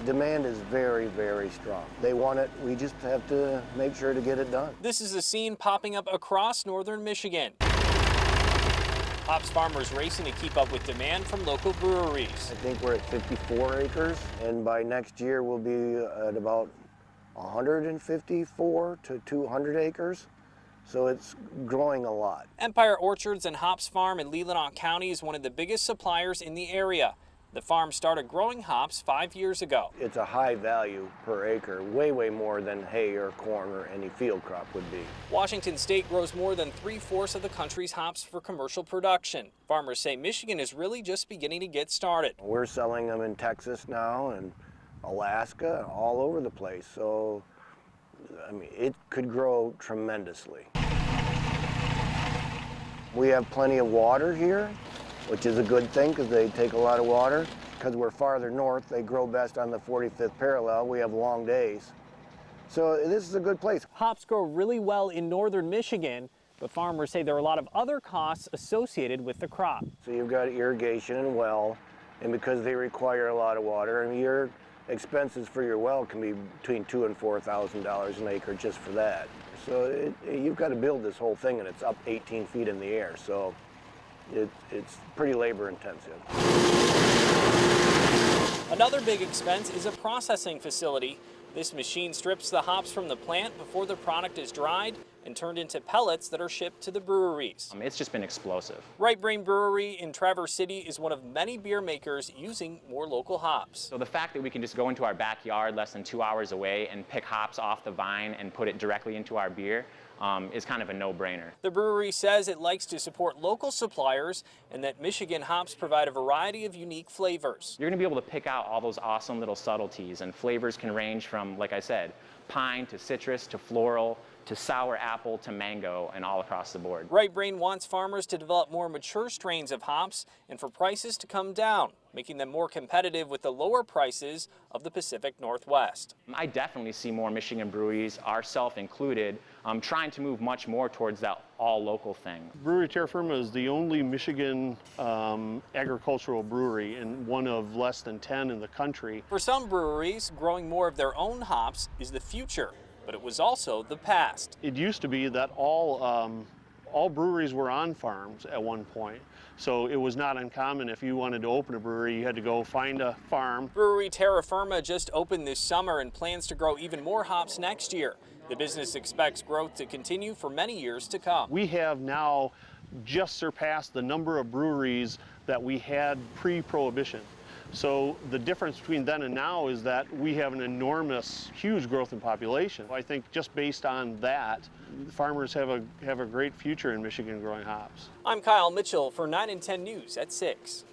Demand is very, very strong. They want it, we just have to make sure to get it done. This is a scene popping up across northern Michigan. Hops farmers racing to keep up with demand from local breweries. I think we're at 54 acres, and by next year we'll be at about 154 to 200 acres. So it's growing a lot. Empire Orchards and Hops Farm in Leelanau County is one of the biggest suppliers in the area. The farm started growing hops 5 years ago. It's a high value per acre, way, way more than hay or corn or any field crop would be. Washington State grows more than 3/4 of the country's hops for commercial production. Farmers say Michigan is really just beginning to get started. We're selling them in Texas now and Alaska, all over the place. So, I mean, it could grow tremendously. We have plenty of water here, which is a good thing because they take a lot of water. Because we're farther north, they grow best on the 45th parallel. We have long days. So this is a good place. Hops grow really well in northern Michigan, but farmers say there are a lot of other costs associated with the crop. So you've got irrigation and well, and because they require a lot of water, I mean, your expenses for your well can be between $2,000 and $4,000 an acre just for that. So you've got to build this whole thing, and it's up 18 feet in the air. So it's pretty labor intensive. Another big expense is a processing facility. This machine strips the hops from the plant before the product is dried and turned into pellets that are shipped to the breweries. It's just been explosive. Right Brain Brewery in Traverse City is one of many beer makers using more local hops. So the fact that we can just go into our backyard less than 2 hours away and pick hops off the vine and put it directly into our beer is kind of a no-brainer. The brewery says it likes to support local suppliers and that Michigan hops provide a variety of unique flavors. You're going to be able to pick out all those awesome little subtleties, and flavors can range from, like I said, pine to citrus to floral to sour apple to mango, and all across the board. Right Brain wants farmers to develop more mature strains of hops and for prices to come down, making them more competitive with the lower prices of the Pacific Northwest. I definitely see more Michigan breweries, ourselves included, trying to move much more towards that all-local thing. Brewery Terra Firma is the only Michigan agricultural brewery and one of less than 10 in the country. For some breweries, growing more of their own hops is the future, but it was also the past. It used to be that all breweries were on farms at one point. So it was not uncommon if you wanted to open a brewery, you had to go find a farm. Brewery Terra Firma just opened this summer and plans to grow even more hops next year. The business expects growth to continue for many years to come. We have now just surpassed the number of breweries that we had pre-Prohibition. So the difference between then and now is that we have an enormous, huge growth in population. I think just based on that, farmers have a great future in Michigan growing hops. I'm Kyle Mitchell for 9 and 10 News at 6.